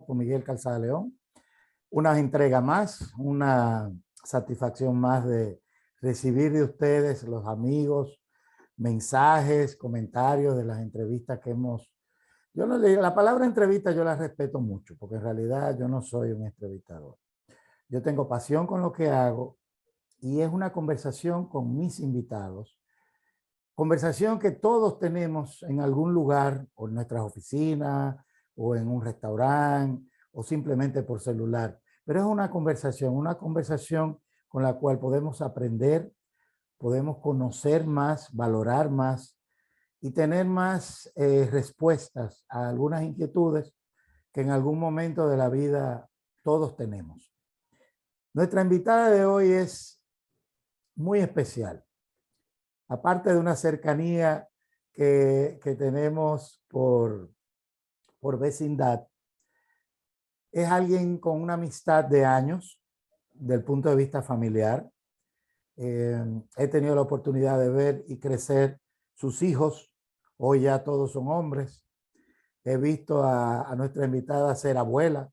Con Miguel Calzada León. Una entrega más, una satisfacción más de recibir de ustedes, los amigos, mensajes, comentarios de las entrevistas que hemos... Yo no le, la palabra entrevista yo la respeto mucho, porque en realidad yo no soy un entrevistador. Yo tengo pasión con lo que hago y es una conversación con mis invitados. Conversación que todos tenemos en algún lugar, o en nuestras oficinas, o en un restaurante, o simplemente por celular. Pero es una conversación con la cual podemos aprender, podemos conocer más, valorar más y tener más respuestas a algunas inquietudes que en algún momento de la vida todos tenemos. Nuestra invitada de hoy es muy especial. Aparte de una cercanía que tenemos por vecindad, es alguien con una amistad de años, del punto de vista familiar. He tenido la oportunidad de ver y crecer sus hijos, hoy ya todos son hombres. He visto a nuestra invitada ser abuela,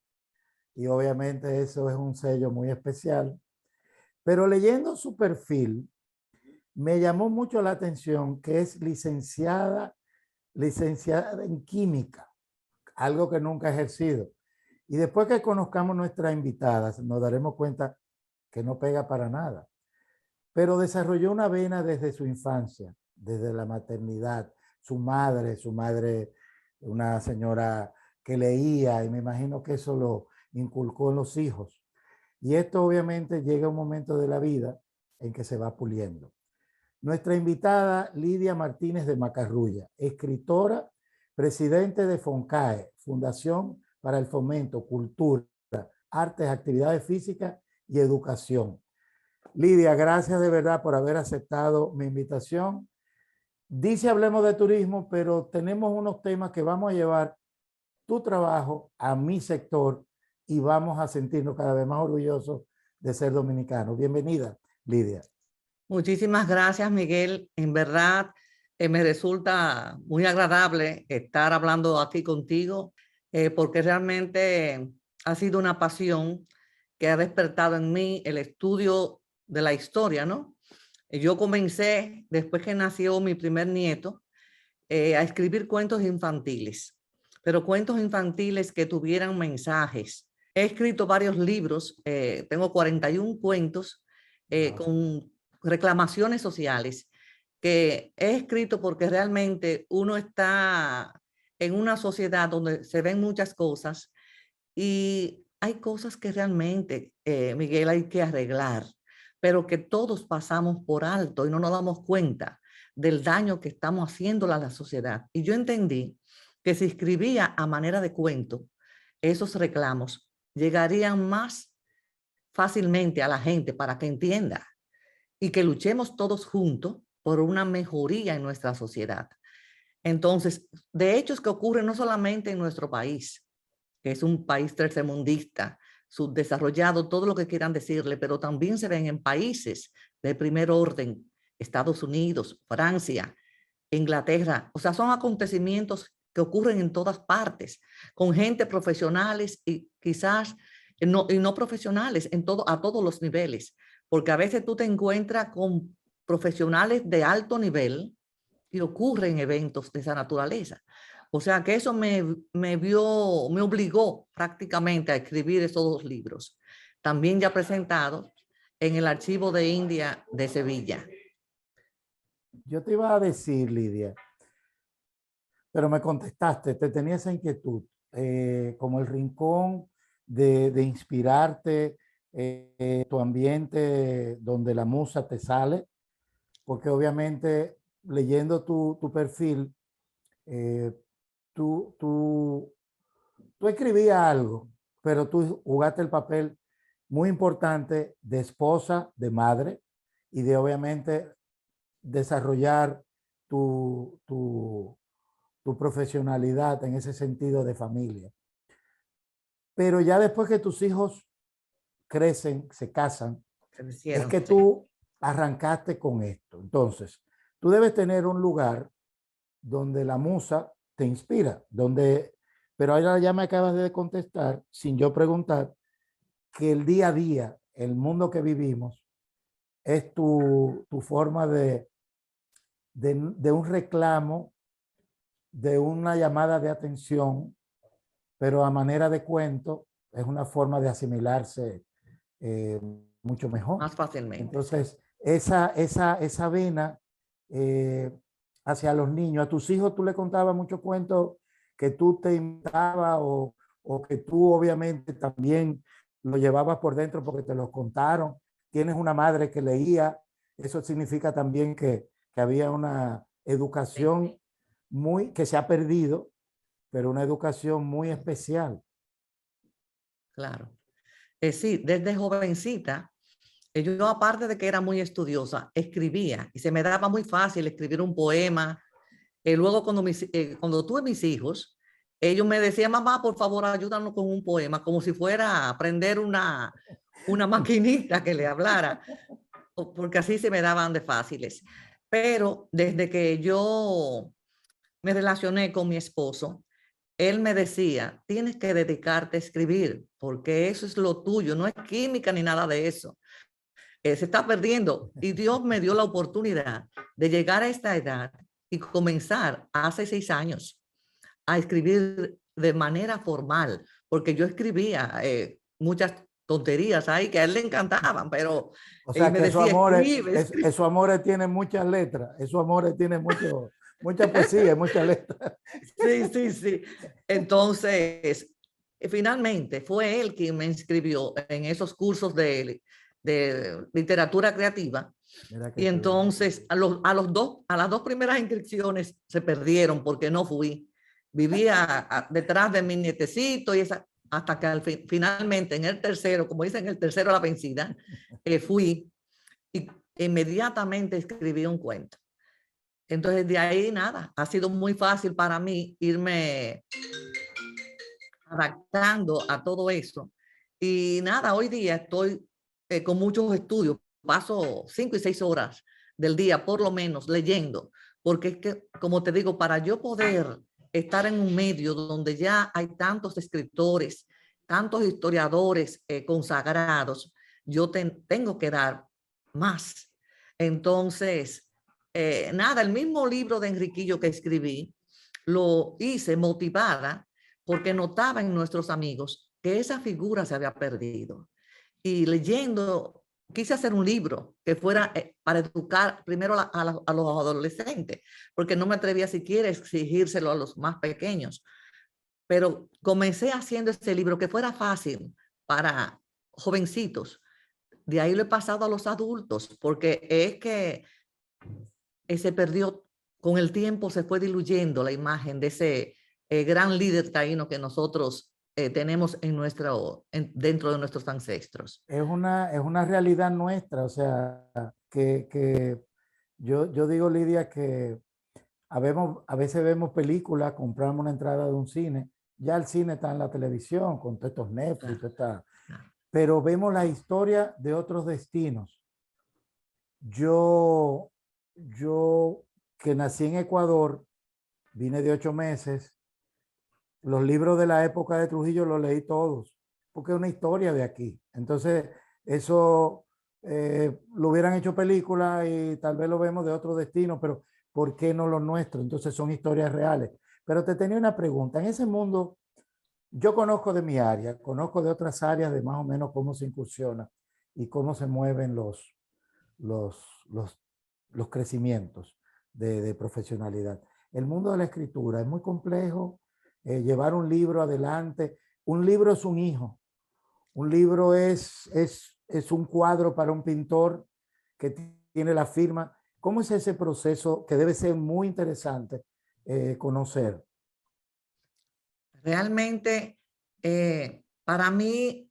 y obviamente eso es un sello muy especial. Pero leyendo su perfil, me llamó mucho la atención que es licenciada en química, algo que nunca he ejercido. Y después que conozcamos nuestras invitadas, nos daremos cuenta que no pega para nada. Pero desarrolló una vena desde su infancia, desde la maternidad. Su madre, una señora que leía, y me imagino que eso lo inculcó en los hijos. Y esto obviamente llega a un momento de la vida en que se va puliendo. Nuestra invitada, Lidia Martínez de Macarrulla, escritora, presidente de FONCAE, Fundación para el Fomento, Cultura, Artes, Actividades Físicas y Educación. Lidia, gracias de verdad por haber aceptado mi invitación. Dice hablemos de turismo, pero tenemos unos temas que vamos a llevar tu trabajo a mi sector y vamos a sentirnos cada vez más orgullosos de ser dominicanos. Bienvenida, Lidia. Muchísimas gracias, Miguel. En verdad, me resulta muy agradable estar hablando aquí contigo porque realmente ha sido una pasión que ha despertado en mí el estudio de la historia, ¿no? Yo comencé, después que nació mi primer nieto, a escribir cuentos infantiles, pero cuentos infantiles que tuvieran mensajes. He escrito varios libros, tengo 41 cuentos con reclamaciones sociales que he escrito porque realmente uno está en una sociedad donde se ven muchas cosas y hay cosas que realmente, Miguel, hay que arreglar, pero que todos pasamos por alto y no nos damos cuenta del daño que estamos haciendo a la sociedad. Y yo entendí que si escribía a manera de cuento, esos reclamos llegarían más fácilmente a la gente para que entienda y que luchemos todos juntos por una mejoría en nuestra sociedad. Entonces, de hechos que ocurren no solamente en nuestro país, que es un país tercermundista, subdesarrollado, todo lo que quieran decirle, pero también se ven en países de primer orden, Estados Unidos, Francia, Inglaterra. O sea, son acontecimientos que ocurren en todas partes, con gente profesionales y quizás no profesionales a todos los niveles, porque a veces tú te encuentras con profesionales de alto nivel y ocurren eventos de esa naturaleza. O sea que eso me obligó prácticamente a escribir esos 2 libros, también ya presentados en el Archivo de India de Sevilla. Yo te iba a decir, Lidia, pero me contestaste, te tenía esa inquietud, como el rincón de inspirarte, tu ambiente donde la musa te sale, porque obviamente leyendo tu perfil, eh, tú, tú, tú escribías algo, pero tú jugaste el papel muy importante de esposa, de madre y de obviamente desarrollar tu profesionalidad en ese sentido de familia. Pero ya después que tus hijos crecen, se casan, es que tú arrancaste con esto. Entonces, tú debes tener un lugar donde la musa te inspira, pero ahora ya me acabas de contestar, sin yo preguntar, que el día a día, el mundo que vivimos, es tu forma de un reclamo, de una llamada de atención, pero a manera de cuento, es una forma de asimilarse eh, mucho mejor. Más fácilmente. Entonces, esa vena eh, hacia los niños, a tus hijos tú le contabas muchos cuentos que tú te inventabas o que tú obviamente también lo llevabas por dentro porque te los contaron. Tienes una madre que leía, eso significa también que había una educación muy, que se ha perdido, pero una educación muy especial. Claro. Sí, desde jovencita, yo aparte de que era muy estudiosa, escribía y se me daba muy fácil escribir un poema. Luego cuando tuve mis hijos, ellos me decían, mamá, por favor, ayúdanos con un poema, como si fuera a aprender una maquinita que le hablara, porque así se me daban de fáciles. Pero desde que yo me relacioné con mi esposo, él me decía, tienes que dedicarte a escribir, porque eso es lo tuyo, no es química ni nada de eso. Se está perdiendo. Y Dios me dio la oportunidad de llegar a esta edad y comenzar hace 6 años a escribir de manera formal, porque yo escribía muchas tonterías ahí que a él le encantaban, pero O él sea me que decía, escribe, escribe. esos amores tienen muchas letras, esos amores tienen mucha poesía, muchas letras. Sí, sí, sí. Entonces, finalmente fue él quien me inscribió en esos cursos de literatura creativa. Mira qué Y chulo. entonces a las 2 primeras inscripciones se perdieron porque no fui. Vivía detrás de mi nietecito y hasta que finalmente en el tercero, como dicen, el tercero la vencida, fui y inmediatamente escribí un cuento. Entonces de ahí nada, ha sido muy fácil para mí irme adaptando a todo eso. Y nada, hoy día estoy con muchos estudios, paso 5 y 6 horas del día por lo menos leyendo, porque es que, como te digo, para yo poder estar en un medio donde ya hay tantos escritores, tantos historiadores consagrados, yo tengo que dar más. Entonces, nada, el mismo libro de Enriquillo que escribí, lo hice motivada porque notaba en nuestros amigos que esa figura se había perdido. Y leyendo, quise hacer un libro que fuera para educar primero a los adolescentes, porque no me atrevía siquiera a exigírselo a los más pequeños. Pero comencé haciendo ese libro que fuera fácil para jovencitos. De ahí lo he pasado a los adultos, porque es que se perdió, con el tiempo se fue diluyendo la imagen de ese gran líder taíno que nosotros tenemos dentro de nuestros ancestros. Es una realidad nuestra, o sea, que yo digo, Lidia, que a veces vemos películas, compramos una entrada de un cine Ya el cine está en la televisión, con todos estos Netflix, Claro, claro. pero vemos la historia de otros destinos. Yo, yo que nací en Ecuador, vine de 8 meses, los libros de la época de Trujillo los leí todos, porque es una historia de aquí. Entonces, eso lo hubieran hecho película y tal vez lo vemos de otro destino, pero ¿por qué no lo nuestro? Entonces son historias reales. Pero te tenía una pregunta. En ese mundo, yo conozco de mi área, conozco de otras áreas de más o menos cómo se incursiona y cómo se mueven los, los, los crecimientos de profesionalidad. El mundo de la escritura es muy complejo, llevar un libro adelante. Un libro es un hijo, un libro es un cuadro para un pintor que tiene la firma. ¿Cómo es ese proceso que debe ser muy interesante conocer? Realmente, para mí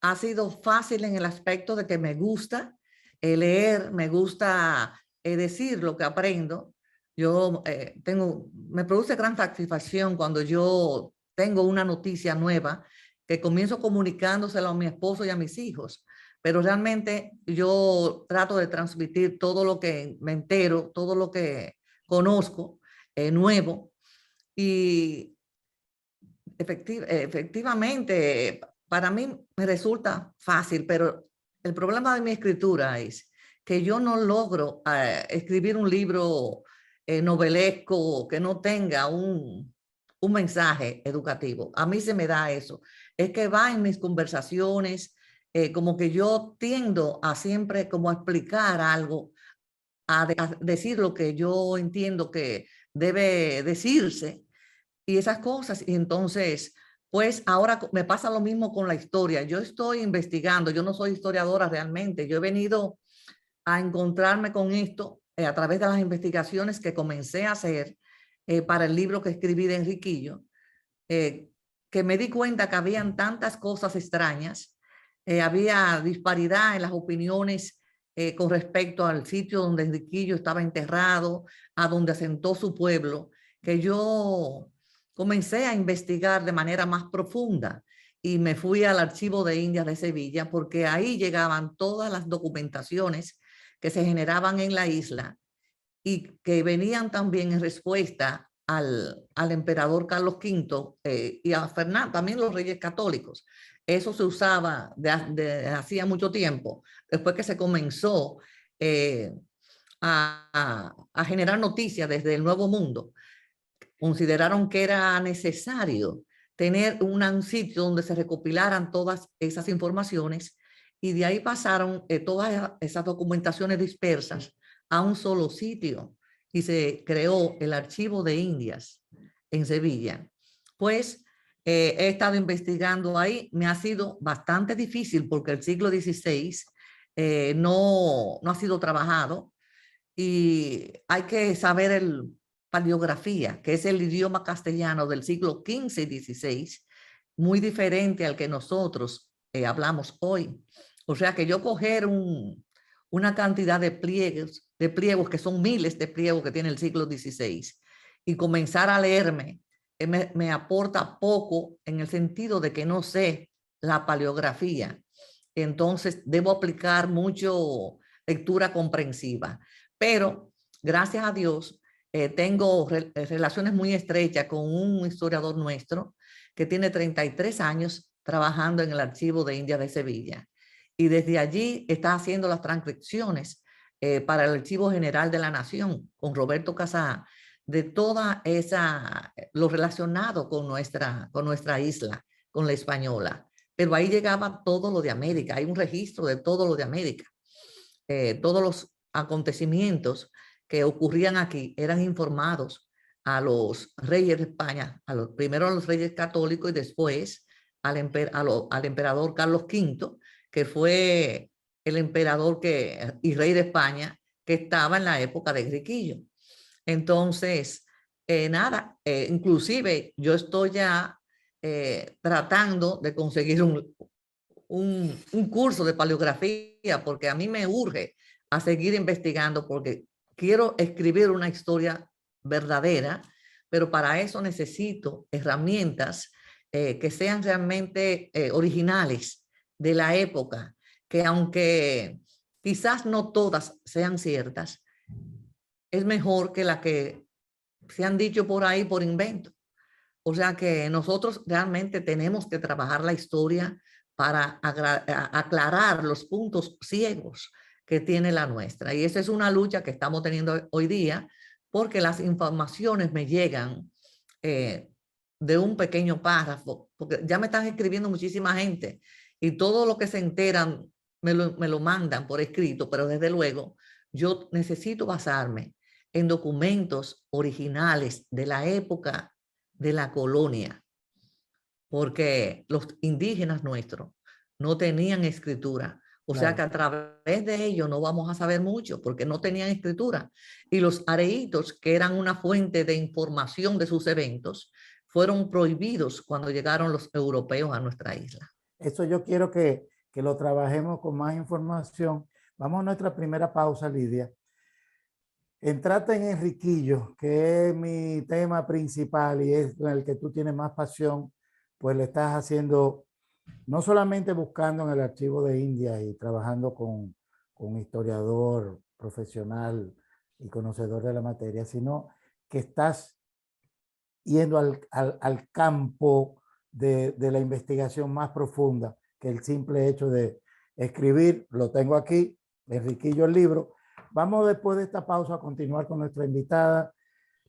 ha sido fácil en el aspecto de que me gusta leer, me gusta decir lo que aprendo. Yo me produce gran satisfacción cuando yo tengo una noticia nueva que comienzo comunicándosela a mi esposo y a mis hijos. Pero realmente yo trato de transmitir todo lo que me entero, todo lo que conozco nuevo. Y efectivamente, para mí me resulta fácil, pero el problema de mi escritura es que yo no logro escribir un libro novelesco que no tenga un mensaje educativo. A mí se me da eso. Es que va en mis conversaciones, como que yo tiendo a siempre como a explicar algo, a decir lo que yo entiendo que debe decirse y esas cosas. Y entonces, pues ahora me pasa lo mismo con la historia. Yo estoy investigando, yo no soy historiadora realmente, yo he venido a encontrarme con esto a través de las investigaciones que comencé a hacer para el libro que escribí de Enriquillo, eh, que me di cuenta que habían tantas cosas extrañas, había disparidad en las opiniones con respecto al sitio donde Enriquillo estaba enterrado, a donde asentó su pueblo, que yo comencé a investigar de manera más profunda y me fui al Archivo de Indias de Sevilla porque ahí llegaban todas las documentaciones que se generaban en la isla y que venían también en respuesta al emperador Carlos V y a Fernando, también los reyes católicos. Eso se usaba de hacía mucho tiempo, después que se comenzó a generar noticias desde el Nuevo Mundo. Consideraron que era necesario tener un sitio donde se recopilaran todas esas informaciones y de ahí pasaron todas esas documentaciones dispersas a un solo sitio y se creó el Archivo de Indias en Sevilla. Pues he estado investigando ahí, me ha sido bastante difícil porque el siglo XVI no ha sido trabajado y hay que saber el paleografía, que es el idioma castellano del siglo XV y XVI, muy diferente al que nosotros hablamos hoy. O sea que yo coger una cantidad de pliegos que son miles de pliegos que tiene el siglo XVI y comenzar a leerme, me aporta poco en el sentido de que no sé la paleografía. Entonces debo aplicar mucho lectura comprensiva. Pero gracias a Dios tengo relaciones muy estrechas con un historiador nuestro que tiene 33 años trabajando en el Archivo de Indias de Sevilla. Y desde allí está haciendo las transcripciones para el Archivo General de la Nación con Roberto Casá de toda esa, lo relacionado con nuestra isla, con la española. Pero ahí llegaba todo lo de América, hay un registro de todo lo de América. Todos los acontecimientos que ocurrían aquí eran informados a los reyes de España, primero a los reyes católicos y después al emperador Carlos V, que fue el emperador y rey de España que estaba en la época de Enriquillo. Entonces, inclusive yo estoy ya tratando de conseguir un curso de paleografía porque a mí me urge a seguir investigando porque quiero escribir una historia verdadera, pero para eso necesito herramientas que sean realmente originales de la época, que aunque quizás no todas sean ciertas, es mejor que las que se han dicho por ahí por invento. O sea que nosotros realmente tenemos que trabajar la historia para aclarar los puntos ciegos que tiene la nuestra. Y esa es una lucha que estamos teniendo hoy día, porque las informaciones me llegan de un pequeño párrafo, porque ya me están escribiendo muchísima gente y todo lo que se enteran me lo mandan por escrito, pero desde luego yo necesito basarme en documentos originales de la época de la colonia, porque los indígenas nuestros no tenían escritura. O sea que a través de ello no vamos a saber mucho porque no tenían escritura. Y los areitos, que eran una fuente de información de sus eventos, fueron prohibidos cuando llegaron los europeos a nuestra isla. Eso yo quiero que lo trabajemos con más información. Vamos a nuestra primera pausa, Lidia. Entrate en Enriquillo, que es mi tema principal y es en el que tú tienes más pasión, pues le estás haciendo, no solamente buscando en el archivo de India y trabajando con un historiador profesional y conocedor de la materia, sino que estás yendo al campo de la investigación más profunda que el simple hecho de escribir. Lo tengo aquí, Enriquillo el libro. Vamos después de esta pausa a continuar con nuestra invitada,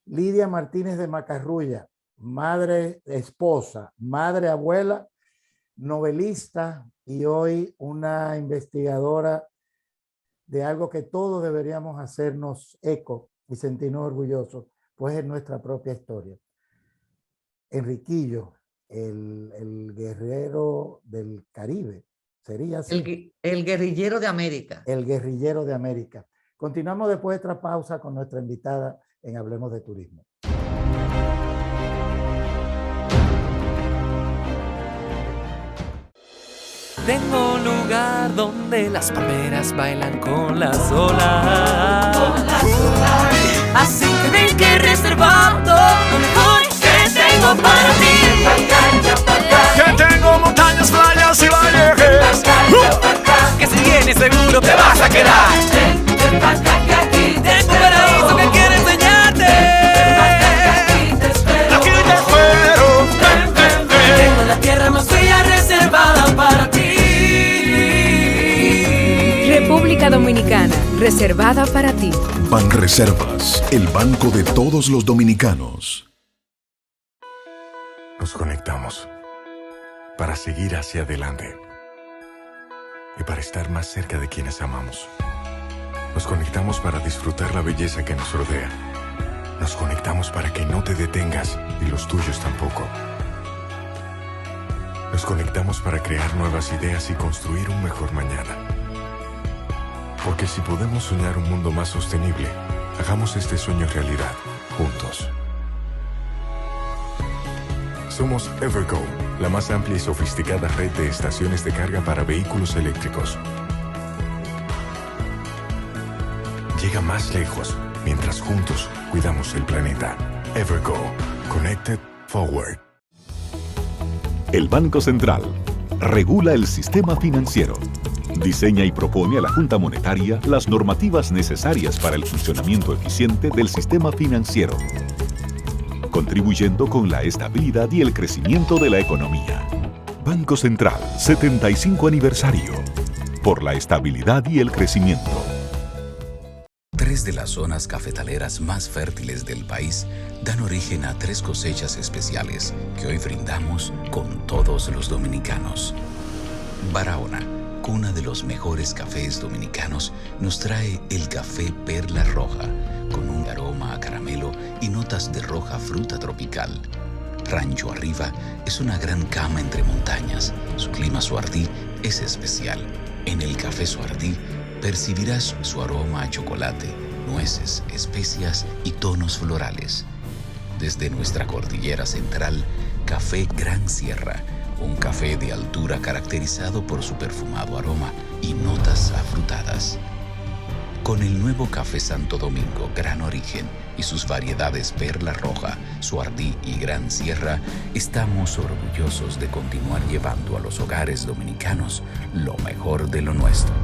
Lidia Martínez de Macarrulla, madre, esposa, madre, abuela, novelista y hoy una investigadora de algo que todos deberíamos hacernos eco y sentirnos orgullosos, pues es nuestra propia historia. Enriquillo, el guerrero del Caribe, sería así. El guerrillero de América. El guerrillero de América. Continuamos después de esta pausa con nuestra invitada en Hablemos de Turismo. Tengo un lugar donde las palmeras bailan con las olas. Así que ven que reservando lo mejor que tengo para ti. Que tengo montañas, playas y valles. Que si vienes seguro te vas a quedar. Tengo un paraíso que quiero enseñarte. Aquí te espero. Tengo la tierra más bella reservada para ti. República Dominicana, reservada para ti. Banreservas, el banco de todos los dominicanos. Nos conectamos para seguir hacia adelante y para estar más cerca de quienes amamos. Nos conectamos para disfrutar la belleza que nos rodea. Nos conectamos para que no te detengas y los tuyos tampoco. Nos conectamos para crear nuevas ideas y construir un mejor mañana. Porque si podemos soñar un mundo más sostenible, hagamos este sueño realidad, juntos. Somos Evergo, la más amplia y sofisticada red de estaciones de carga para vehículos eléctricos. Llega más lejos, mientras juntos cuidamos el planeta. Evergo, Connected Forward. El Banco Central regula el sistema financiero. Diseña y propone a la Junta Monetaria las normativas necesarias para el funcionamiento eficiente del sistema financiero, contribuyendo con la estabilidad y el crecimiento de la economía. Banco Central, 75 aniversario. Por la estabilidad y el crecimiento. 3 de las zonas cafetaleras más fértiles del país dan origen a 3 cosechas especiales que hoy brindamos con todos los dominicanos. Barahona, cuna de los mejores cafés dominicanos, nos trae el café Perla Roja, con un aroma a caramelo y notas de roja fruta tropical. Rancho Arriba es una gran cama entre montañas. Su clima Suardí es especial. En el café Suardí percibirás su aroma a chocolate, nueces, especias y tonos florales. Desde nuestra cordillera central, Café Gran Sierra, un café de altura caracterizado por su perfumado aroma y notas afrutadas. Con el nuevo café Santo Domingo Gran Origen y sus variedades Perla Roja, Suardí y Gran Sierra, estamos orgullosos de continuar llevando a los hogares dominicanos lo mejor de lo nuestro.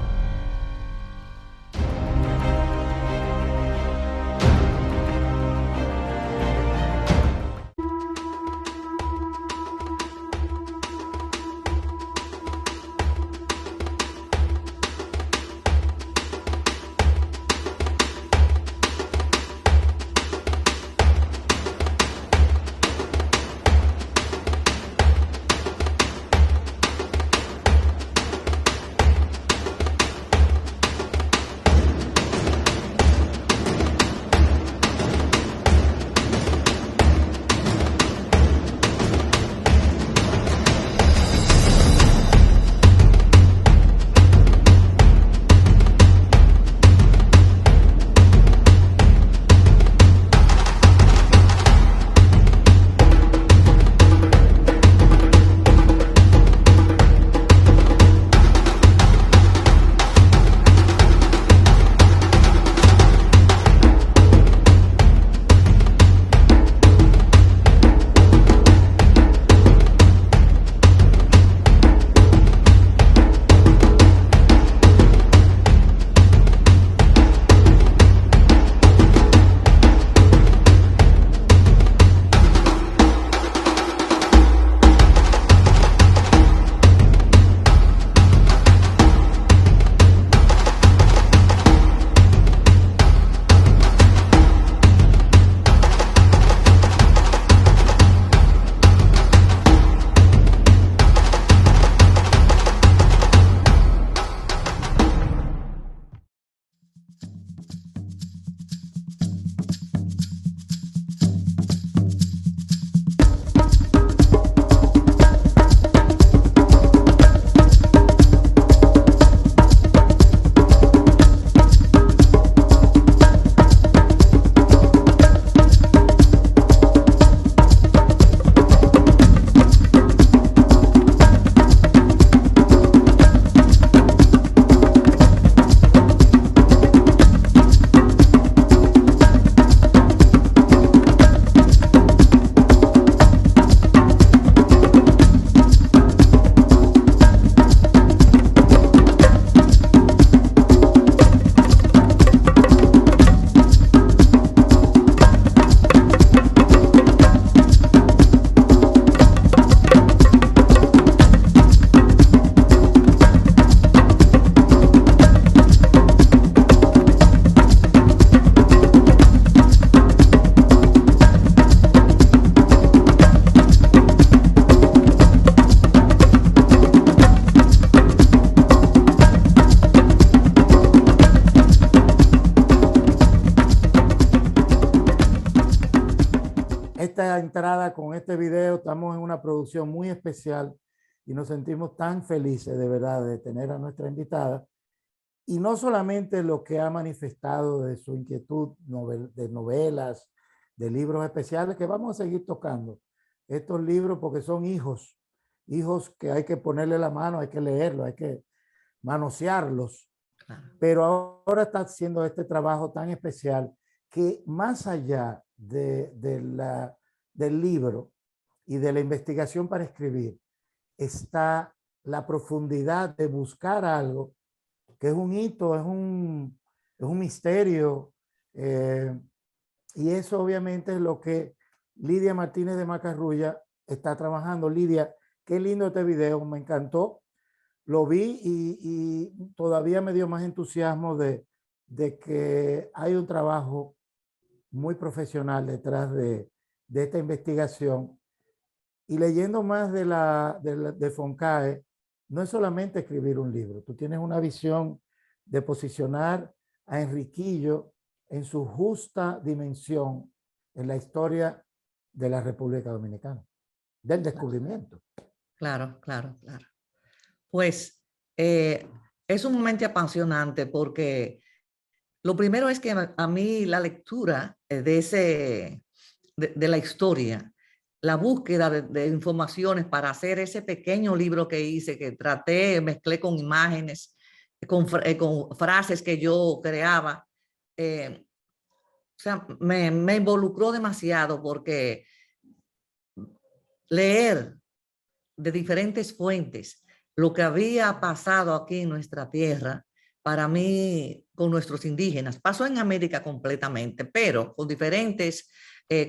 esta entrada con este video. Estamos en una producción muy especial y nos sentimos tan felices de verdad de tener a nuestra invitada. Y no solamente lo que ha manifestado de su inquietud de novelas, de libros especiales, que vamos a seguir tocando estos libros porque son hijos que hay que ponerle la mano, hay que leerlos, hay que manosearlos. Pero ahora está haciendo este trabajo tan especial que más allá del libro y de la investigación para escribir, está la profundidad de buscar algo que es un hito, es un misterio. Y eso obviamente es lo que Lidia Martínez de Macarrulla está trabajando. Lidia, qué lindo este video, me encantó. Lo vi y todavía me dio más entusiasmo de que hay un trabajo muy profesional detrás de esta investigación. Y leyendo más de Foncae, no es solamente escribir un libro, tú tienes una visión de posicionar a Enriquillo en su justa dimensión en la historia de la República Dominicana, del descubrimiento. Claro. Pues es un momento apasionante porque lo primero es que a mí la lectura de la historia, la búsqueda de informaciones para hacer ese pequeño libro que hice, que mezclé con imágenes con frases que yo creaba. O sea, me involucró demasiado porque leer de diferentes fuentes lo que había pasado aquí en nuestra tierra, para mí, con nuestros indígenas, pasó en América completamente, pero con diferentes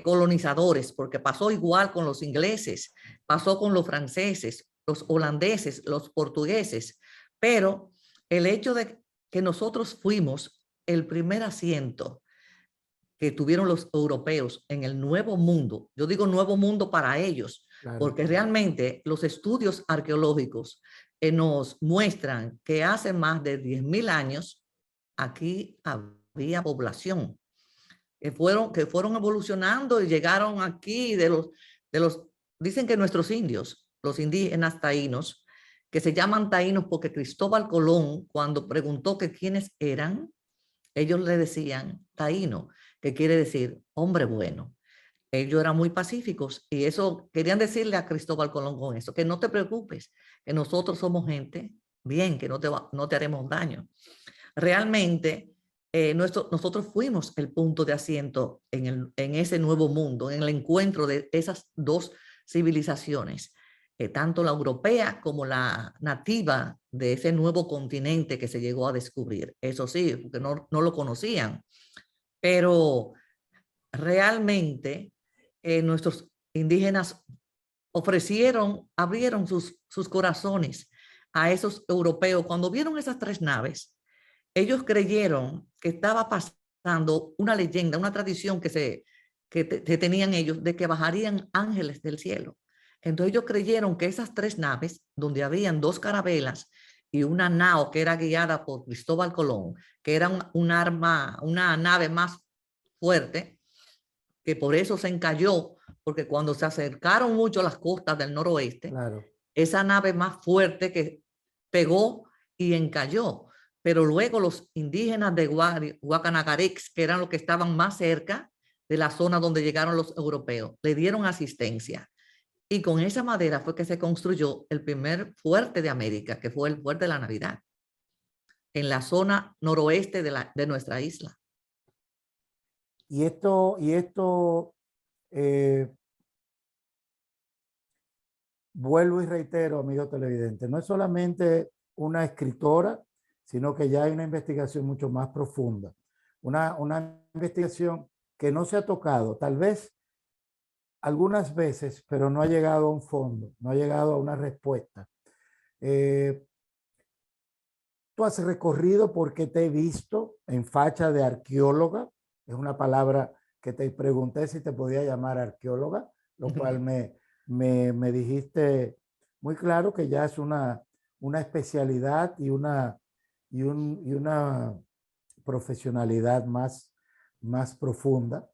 colonizadores, porque pasó igual con los ingleses, pasó con los franceses, los holandeses, los portugueses, pero el hecho de que nosotros fuimos el primer asiento que tuvieron los europeos en el Nuevo Mundo, yo digo Nuevo Mundo para ellos, Claro. porque realmente los estudios arqueológicos nos muestran que hace más de 10.000 años aquí había población, que fueron evolucionando y llegaron aquí dicen que nuestros indios, los indígenas taínos, que se llaman taínos porque Cristóbal Colón, cuando preguntó que quiénes eran, ellos le decían taíno, que quiere decir hombre bueno. Ellos eran muy pacíficos y eso querían decirle a Cristóbal Colón con eso, que no te preocupes, que nosotros somos gente bien, que no te haremos daño. Realmente nosotros fuimos el punto de asiento en ese nuevo mundo, en el encuentro de esas dos civilizaciones, tanto la europea como la nativa de ese nuevo continente que se llegó a descubrir. Eso sí, porque no lo conocían, pero realmente nuestros indígenas abrieron sus corazones a esos europeos. Cuando vieron esas 3 naves, ellos creyeron que estaba pasando una leyenda, una tradición que tenían ellos de que bajarían ángeles del cielo. Entonces ellos creyeron que esas 3 naves, donde habían 2 carabelas y una nao que era guiada por Cristóbal Colón, que era una nave más fuerte, que por eso se encalló, porque cuando se acercaron mucho a las costas del noroeste, Claro. esa nave más fuerte que pegó y encalló. Pero luego los indígenas de Guacanagarix, que eran los que estaban más cerca de la zona donde llegaron los europeos, le dieron asistencia. Y con esa madera fue que se construyó el primer fuerte de América, que fue el Fuerte de la Navidad, en la zona noroeste de nuestra isla. Y esto vuelvo y reitero, amigo televidente, no es solamente una escritora, sino que ya hay una investigación mucho más profunda. Una investigación que no se ha tocado, tal vez algunas veces, pero no ha llegado a un fondo, no ha llegado a una respuesta. Tú has recorrido porque te he visto en facha de arqueóloga, es una palabra que te pregunté si te podía llamar arqueóloga, lo cual me dijiste muy claro que ya es una especialidad y una profesionalidad más profunda,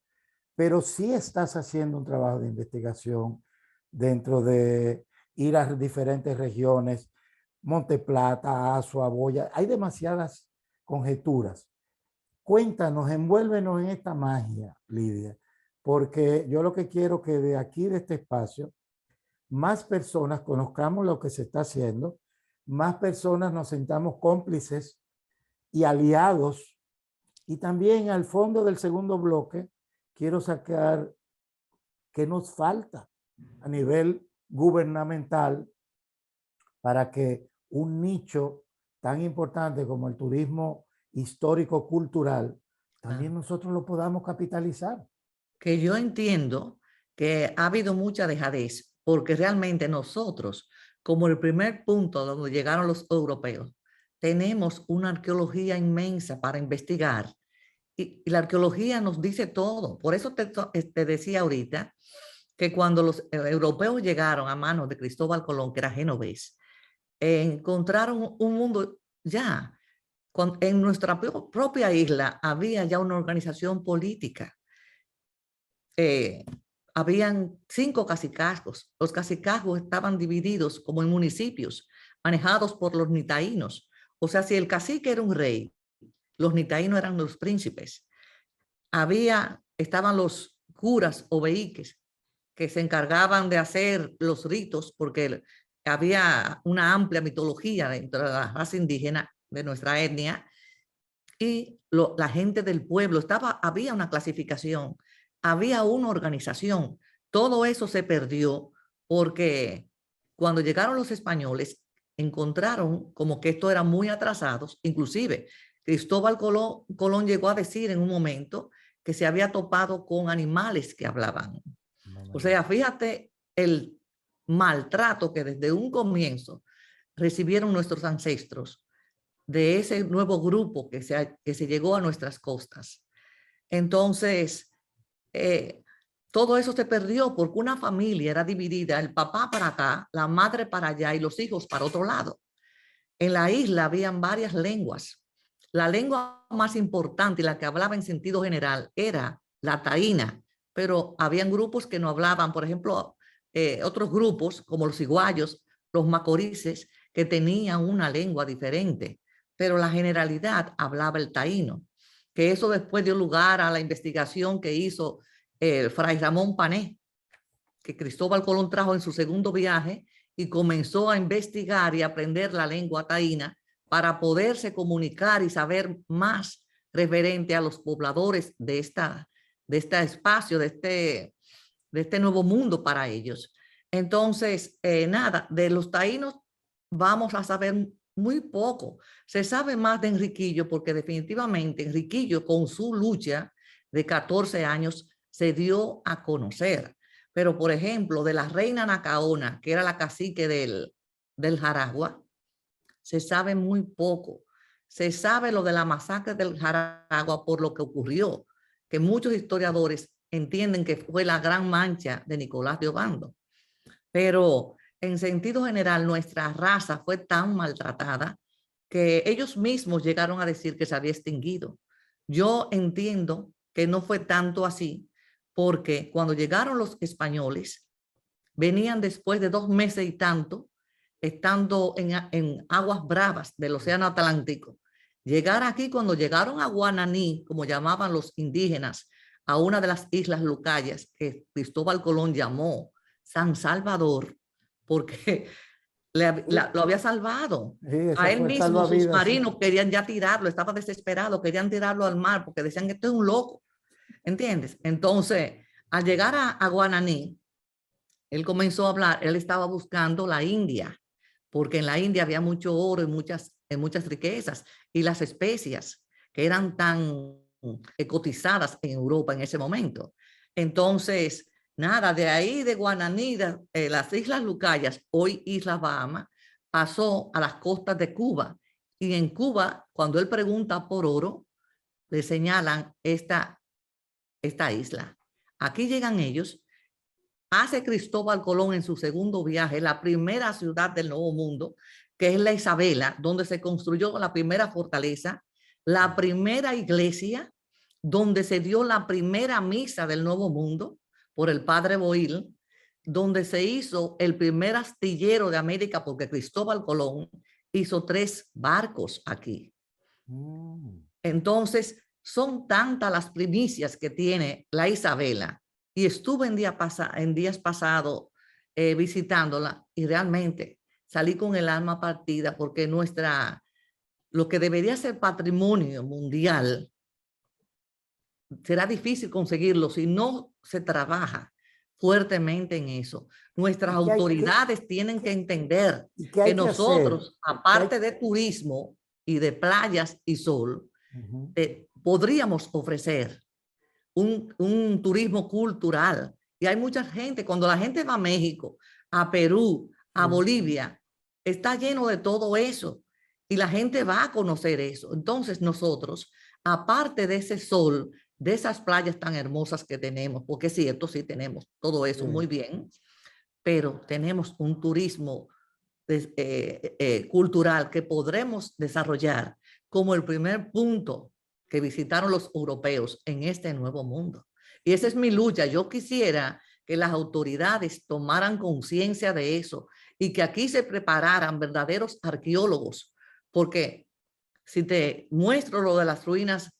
pero sí estás haciendo un trabajo de investigación dentro de ir a diferentes regiones, Monte Plata, Azua, Boya, hay demasiadas conjeturas. Cuéntanos, envuélvenos en esta magia, Lidia, porque yo lo que quiero que de aquí, de este espacio, más personas conozcamos lo que se está haciendo, más personas nos sintamos cómplices y aliados. Y también al fondo del segundo bloque, quiero sacar qué nos falta a nivel gubernamental para que un nicho tan importante como el turismo histórico-cultural, también nosotros lo podamos capitalizar. Que yo entiendo que ha habido mucha dejadez, porque realmente nosotros, como el primer punto donde llegaron los europeos, tenemos una arqueología inmensa para investigar. Y la arqueología nos dice todo. Por eso te decía ahorita que cuando los europeos llegaron a manos de Cristóbal Colón, que era genovés, encontraron un mundo ya. En nuestra propia isla había ya una organización política. Habían 5 cacicazgos. Los cacicazgos estaban divididos como en municipios, manejados por los nitaínos. O sea, si el cacique era un rey, los nitaínos eran los príncipes. Estaban los curas o veiques que se encargaban de hacer los ritos, porque había una amplia mitología dentro de la raza indígena, de nuestra etnia, y la gente del pueblo. Había una clasificación, había una organización. Todo eso se perdió porque cuando llegaron los españoles encontraron como que esto era muy atrasados. Inclusive Cristóbal Colón llegó a decir en un momento que se había topado con animales que hablaban. O sea, fíjate el maltrato que desde un comienzo recibieron nuestros ancestros de ese nuevo grupo que se llegó a nuestras costas. Entonces, todo eso se perdió porque una familia era dividida, el papá para acá, la madre para allá y los hijos para otro lado. En la isla habían varias lenguas. La lengua más importante y la que hablaba en sentido general era la taína, pero habían grupos que no hablaban, por ejemplo, otros grupos como los iguayos, los macorices, que tenían una lengua diferente, pero la generalidad hablaba el taíno, que eso después dio lugar a la investigación que hizo Fray Ramón Pané, que Cristóbal Colón trajo en su segundo viaje y comenzó a investigar y aprender la lengua taína para poderse comunicar y saber más referente a los pobladores de este espacio, de este nuevo mundo para ellos. Entonces, nada, de los taínos vamos a saber muy poco. Se sabe más de Enriquillo porque definitivamente Enriquillo con su lucha de 14 años se dio a conocer. Pero, por ejemplo, de la reina Nacaona, que era la cacique del Jaragua, se sabe muy poco. Se sabe lo de la masacre del Jaragua por lo que ocurrió, que muchos historiadores entienden que fue la gran mancha de Nicolás de Obando. Pero en sentido general, nuestra raza fue tan maltratada que ellos mismos llegaron a decir que se había extinguido. Yo entiendo que no fue tanto así, porque cuando llegaron los españoles, venían después de 2 meses y tanto, estando en aguas bravas del Océano Atlántico. Llegar aquí, cuando llegaron a Guananí, como llamaban los indígenas, a una de las islas Lucayas, que Cristóbal Colón llamó San Salvador, porque lo había salvado. Sí, a él mismo, sus marinos sí. querían ya tirarlo, estaba desesperado, querían tirarlo al mar, porque decían que esto es un loco. ¿Entiendes? Entonces, al llegar a Guananí, él comenzó a hablar, él estaba buscando la India, porque en la India había mucho oro y muchas riquezas, y las especias que eran tan cotizadas en Europa en ese momento. Entonces, nada, de ahí de Guananí, las Islas Lucayas, hoy Islas Bahamas, pasó a las costas de Cuba. Y en Cuba, cuando él pregunta por oro, le señalan esta isla. Aquí llegan ellos. Hace Cristóbal Colón en su segundo viaje la primera ciudad del Nuevo Mundo, que es la Isabela, donde se construyó la primera fortaleza, la primera iglesia, donde se dio la primera misa del Nuevo Mundo por el padre Boil, donde se hizo el primer astillero de América, porque Cristóbal Colón hizo 3 barcos aquí. Entonces, son tantas las primicias que tiene la Isabela, y estuve en días pasados visitándola, y realmente salí con el alma partida, porque lo que debería ser patrimonio mundial será difícil conseguirlo si no se trabaja fuertemente en eso. Nuestras autoridades tienen que entender que nosotros, aparte de turismo y de playas y sol, podríamos ofrecer un turismo cultural. Y hay mucha gente, cuando la gente va a México, a Perú, a Bolivia, está lleno de todo eso, y la gente va a conocer eso. Entonces nosotros, aparte de ese sol, de esas playas tan hermosas que tenemos, porque es cierto, sí tenemos todo eso muy bien, pero tenemos un turismo cultural que podremos desarrollar como el primer punto que visitaron los europeos en este nuevo mundo. Y esa es mi lucha. Yo quisiera que las autoridades tomaran conciencia de eso y que aquí se prepararan verdaderos arqueólogos, porque si te muestro lo de las ruinas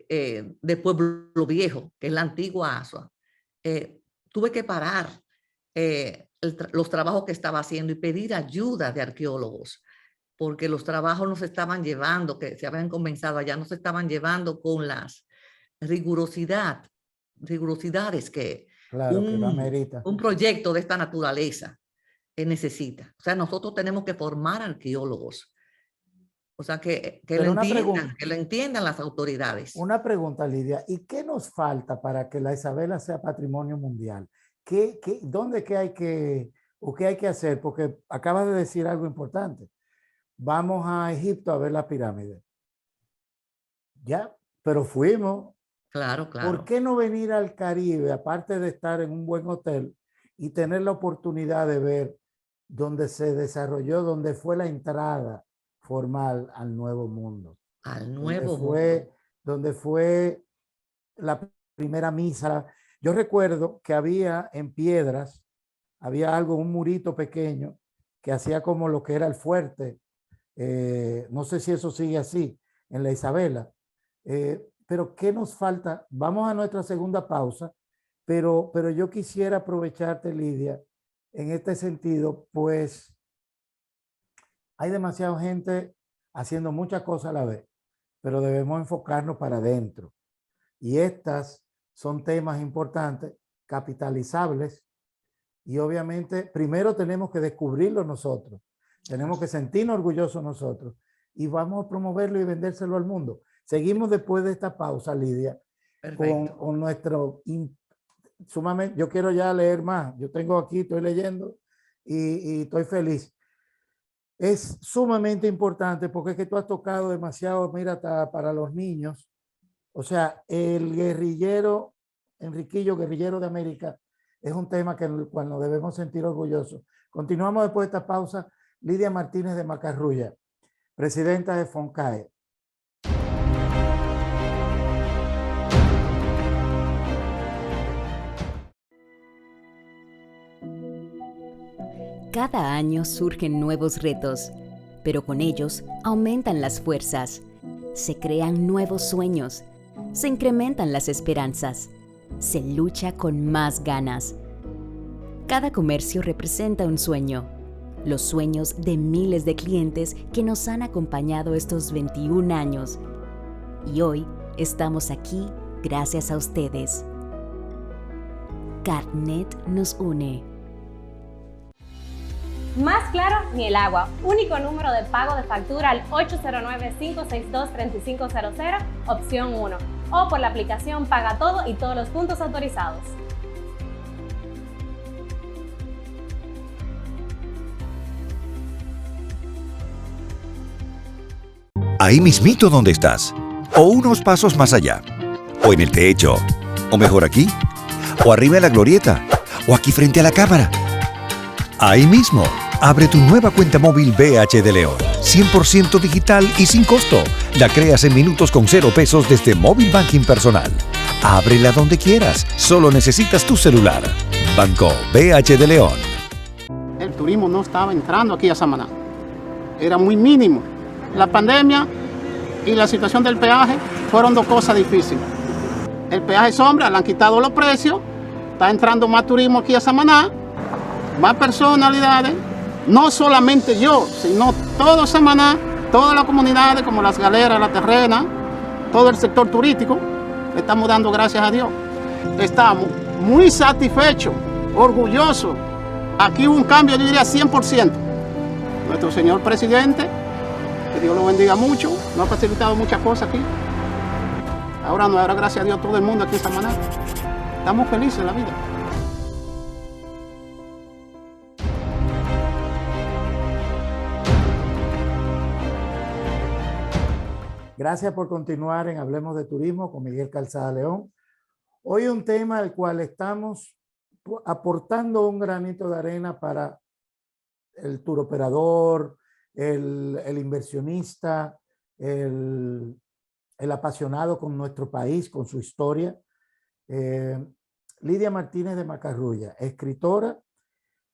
de Pueblo Viejo, que es la antigua Asua, tuve que parar los trabajos que estaba haciendo y pedir ayuda de arqueólogos. porque los trabajos no se estaban llevando, que se habían comenzado allá, no se estaban llevando con las rigurosidades que Claro, que lo amerita. un proyecto de esta naturaleza necesita. O sea, nosotros tenemos que formar arqueólogos. O sea, que Pero lo entiendan las autoridades. Una pregunta, Lidia. ¿Y qué nos falta para que la Isabela sea patrimonio mundial? ¿Dónde qué hay que, o qué hay que hacer? Porque acabas de decir algo importante. Vamos a Egipto a ver la pirámide. Ya, pero fuimos. Claro, claro. ¿Por qué no venir al Caribe, aparte de estar en un buen hotel y tener la oportunidad de ver dónde se desarrolló, dónde fue la entrada formal al Nuevo Mundo? Al Nuevo Mundo. Donde fue la primera misa. Yo recuerdo que había en Piedras, había algo, un murito pequeño que hacía como lo que era el fuerte. No sé si eso sigue así en la Isabela. Pero ¿qué nos falta? Vamos a nuestra segunda pausa, pero yo quisiera aprovecharte, Lidia, en este sentido, pues hay demasiada gente haciendo muchas cosas a la vez, pero debemos enfocarnos para adentro. Y estas son temas importantes, capitalizables, y obviamente primero tenemos que descubrirlo nosotros, tenemos que sentirnos orgullosos nosotros, y vamos a promoverlo y vendérselo al mundo. Seguimos después de esta pausa, Lidia, con nuestro sumamente, yo quiero ya leer más, yo tengo aquí, estoy leyendo y estoy feliz. Es sumamente importante porque es que tú has tocado demasiado, mira, hasta para los niños. O sea, el guerrillero, Enriquillo, guerrillero de América, es un tema que el cual nos debemos sentir orgullosos. Continuamos después de esta pausa. Lidia Martínez de Macarrulla, presidenta de FONCAE. Cada año surgen nuevos retos, pero con ellos aumentan las fuerzas, se crean nuevos sueños, se incrementan las esperanzas, se lucha con más ganas. Cada comercio representa un sueño, los sueños de miles de clientes que nos han acompañado estos 21 años. Y hoy estamos aquí gracias a ustedes. Carnet nos une. Más claro ni el agua. Único número de pago de factura al 809-562-3500, opción 1. O por la aplicación Paga Todo y todos los puntos autorizados. Ahí mismito donde estás, o unos pasos más allá, o en el techo, o mejor aquí, o arriba en la glorieta, o aquí frente a la cámara. Ahí mismo, abre tu nueva cuenta móvil BH de León, 100% digital y sin costo. La creas en minutos con 0 pesos desde Móvil Banking Personal. Ábrela donde quieras, solo necesitas tu celular. Banco BH de León. El turismo no estaba entrando aquí a Samaná, era muy mínimo. La pandemia y la situación del peaje fueron dos cosas difíciles. El peaje sombra, le han quitado los precios, está entrando más turismo aquí a Samaná, más personalidades, no solamente yo, sino todo Samaná, todas las comunidades como Las Galeras, La Terrena, todo el sector turístico, le estamos dando gracias a Dios. Estamos muy satisfechos, orgullosos. Aquí hubo un cambio, yo diría 100%. Nuestro señor presidente, que Dios lo bendiga mucho, nos ha facilitado muchas cosas aquí. Ahora nos dará gracias a Dios todo el mundo aquí en Samaná. Estamos felices en la vida. Gracias por continuar en Hablemos de Turismo con Miguel Calzada León. Hoy un tema al cual estamos aportando un granito de arena para el turoperador, el inversionista, el apasionado con nuestro país, con su historia. Lidia Martínez de Macarrulla, escritora,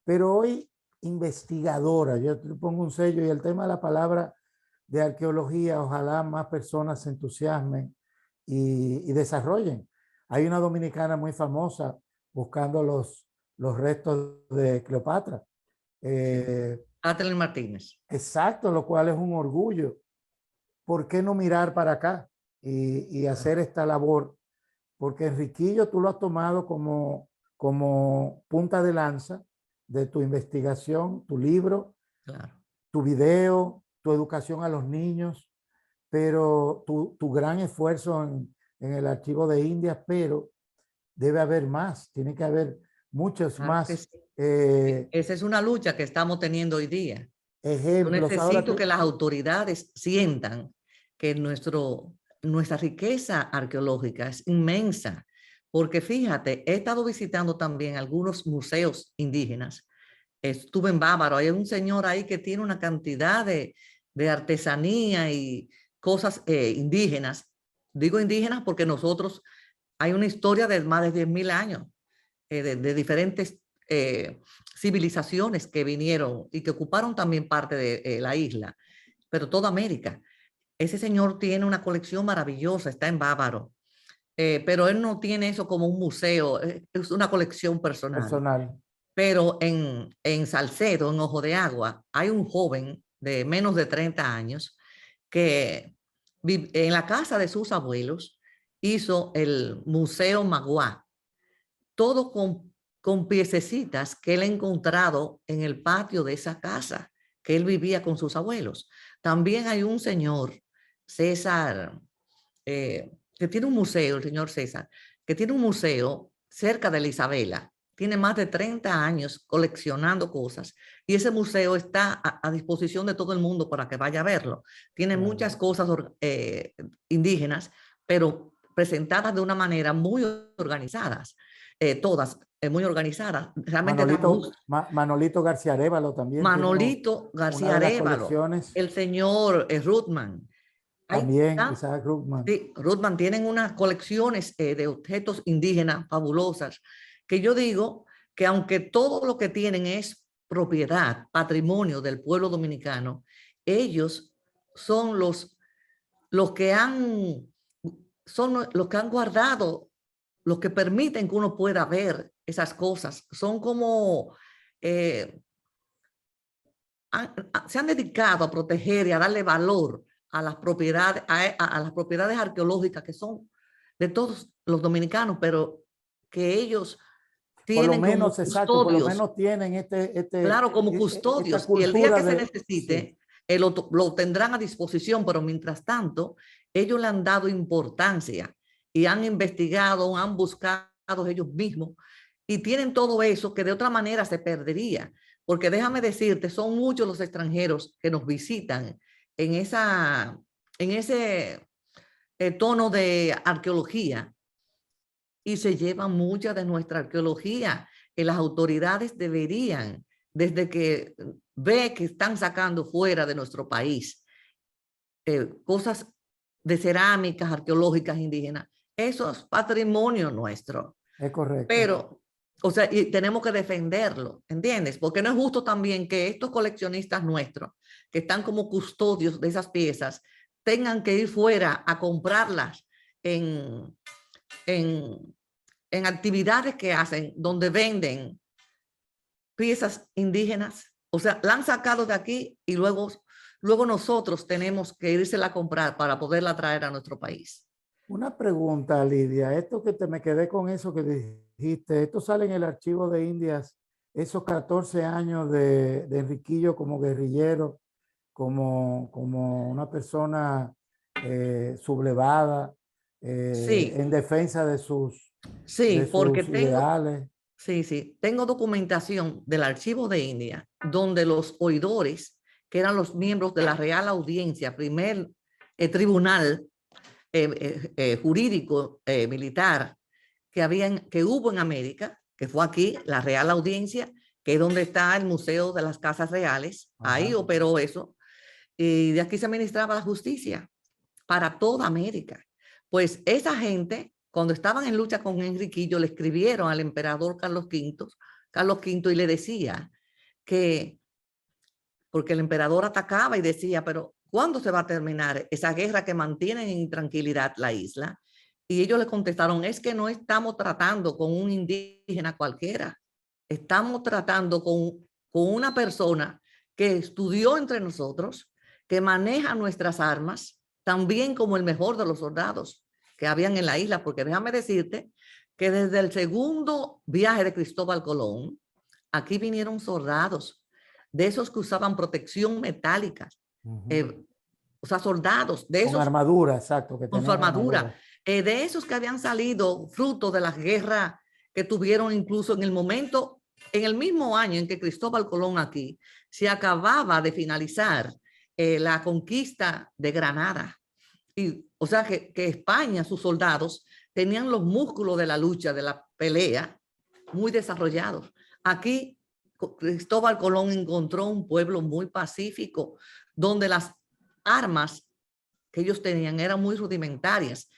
pero hoy investigadora. Yo te pongo un sello y el tema de la palabra de arqueología, ojalá más personas se entusiasmen y desarrollen. Hay una dominicana muy famosa buscando los restos de Cleopatra. Kathleen Martínez. Exacto, lo cual es un orgullo. ¿Por qué no mirar para acá y hacer esta labor? Porque Enriquillo tú lo has tomado como punta de lanza de tu investigación, tu libro, claro, tu video, tu educación a los niños, pero tu gran esfuerzo en el Archivo de Indias, pero debe haber más, tiene que haber muchos claro más que sí. Esa es una lucha que estamos teniendo hoy día. ejemplos. Yo Ahora necesito que las autoridades sientan que nuestra riqueza arqueológica es inmensa, porque fíjate, he estado visitando también algunos museos indígenas. Estuve en Bávaro, hay un señor ahí que tiene una cantidad de artesanía y cosas indígenas. Digo indígenas porque nosotros, hay una historia de más de 10.000 años de diferentes civilizaciones que vinieron y que ocuparon también parte de la isla, pero toda América. Ese señor tiene una colección maravillosa, está en Bávaro, pero él no tiene eso como un museo, es una colección personal. Pero en Salcedo, en Ojo de Agua, hay un joven de menos de 30 años que en la casa de sus abuelos hizo el Museo Maguá, todo con piececitas que él ha encontrado en el patio de esa casa que él vivía con sus abuelos. También hay un señor, César, que tiene un museo, el señor César, que tiene un museo cerca de la Isabela. Tiene más de 30 años coleccionando cosas y ese museo está a disposición de todo el mundo para que vaya a verlo. Tiene muchas cosas indígenas, pero presentadas de una manera muy organizadas. Todas muy organizadas. Realmente Manolito García Arévalo también. Manolito García Arévalo, el señor Ruthman. También Isaac Ruthman. Sí, Ruthman tienen unas colecciones de objetos indígenas fabulosas, que yo digo que aunque todo lo que tienen es propiedad, patrimonio del pueblo dominicano, ellos son los que han guardado, los que permiten que uno pueda ver esas cosas. Son como se han dedicado a proteger y a darle valor a las propiedades, a las propiedades arqueológicas que son de todos los dominicanos, pero que ellos tienen por lo menos, como exacto, custodios. Por lo menos tienen claro, como custodios. Y el día que se necesite, sí, lo tendrán a disposición, pero mientras tanto, ellos le han dado importancia y han investigado, han buscado ellos mismos y tienen todo eso que de otra manera se perdería. Porque déjame decirte, son muchos los extranjeros que nos visitan en ese tono de arqueología y se llevan mucha de nuestra arqueología que las autoridades deberían, desde que ve que están sacando fuera de nuestro país cosas de cerámicas arqueológicas indígenas, eso es patrimonio nuestro. Es correcto. Pero, o sea, y tenemos que defenderlo, ¿entiendes? Porque no es justo también que estos coleccionistas nuestros, que están como custodios de esas piezas, tengan que ir fuera a comprarlas en actividades que hacen, donde venden piezas indígenas. O sea, la han sacado de aquí y luego nosotros tenemos que írsela a comprar para poderla traer a nuestro país. Una pregunta, Lidia. Esto me quedé con eso que dijiste. Esto sale en el Archivo de Indias, esos 14 años de Enriquillo como guerrillero, como una persona sublevada, sí, en defensa de sus, sí, de porque sus ideales. Sí, tengo documentación del Archivo de India donde los oidores, que eran los miembros de la Real Audiencia, primer tribunal jurídico militar que hubo en América, que fue aquí, la Real Audiencia, que es donde está el Museo de las Casas Reales. Ajá. Ahí operó eso. Y de aquí se administraba la justicia para toda América. Pues esa gente, cuando estaban en lucha con Enriquillo, le escribieron al emperador Carlos V y le decía que, porque el emperador atacaba y decía, pero ¿cuándo se va a terminar esa guerra que mantiene en intranquilidad la isla? Y ellos le contestaron, es que no estamos tratando con un indígena cualquiera, estamos tratando con una persona que estudió entre nosotros, que maneja nuestras armas, tan bien como el mejor de los soldados que habían en la isla, porque déjame decirte que desde el segundo viaje de Cristóbal Colón, aquí vinieron soldados, de esos que usaban protección metálica, o sea, soldados, de esos... Con armadura, exacto. Que con su armadura. De esos que habían salido fruto de las guerras que tuvieron incluso en el momento, en el mismo año en que Cristóbal Colón aquí se acababa de finalizar la conquista de Granada. Y, o sea, que España, sus soldados, tenían los músculos de la lucha, de la pelea, muy desarrollados. Aquí Cristóbal Colón encontró un pueblo muy pacífico, donde las armas que ellos tenían eran muy rudimentarias.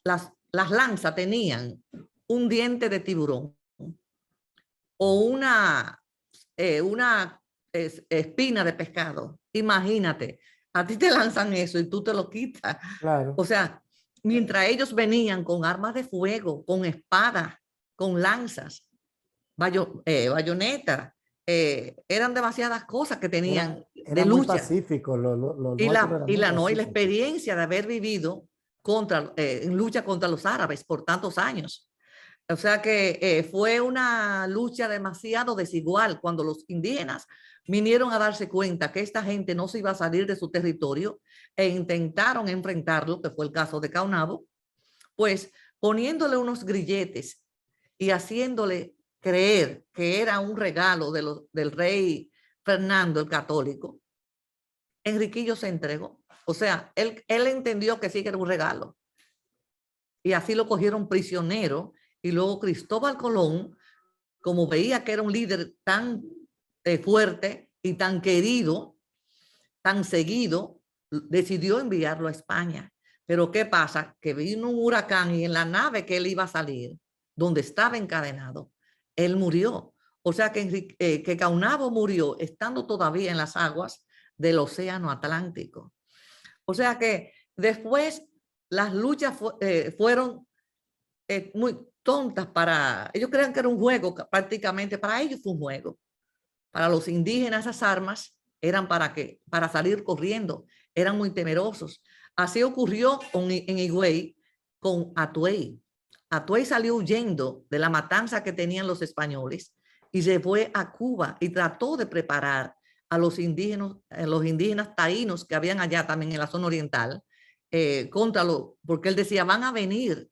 Las lanzas tenían un diente de tiburón o una espina de pescado. Imagínate, a ti te lanzan eso y tú te lo quitas. Claro. O sea, mientras ellos venían con armas de fuego, con espadas, con lanzas, bayonetas, eran demasiadas cosas que tenían era de muy lucha. Pacífico, Y la experiencia de haber vivido en lucha contra los árabes por tantos años. O sea que fue una lucha demasiado desigual cuando los indígenas vinieron a darse cuenta que esta gente no se iba a salir de su territorio e intentaron enfrentarlo, que fue el caso de Caunabo, pues poniéndole unos grilletes y haciéndole creer que era un regalo del rey Fernando el Católico. Enriquillo se entregó. O sea, él entendió que sí que era un regalo. Y así lo cogieron prisionero. Y luego Cristóbal Colón, como veía que era un líder tan fuerte y tan querido, tan seguido, decidió enviarlo a España. Pero ¿qué pasa? Que vino un huracán y en la nave que él iba a salir, donde estaba encadenado, él murió. O sea que Caunabo murió estando todavía en las aguas del Océano Atlántico. O sea que después las luchas fueron muy tontas para... Ellos creían que era un juego, prácticamente para ellos fue un juego. Para los indígenas esas armas eran para salir corriendo, eran muy temerosos. Así ocurrió en Higüey con Atuey. Atuey salió huyendo de la matanza que tenían los españoles y se fue a Cuba y trató de preparar a los indígenas taínos que habían allá también en la zona oriental, porque él decía, van a venir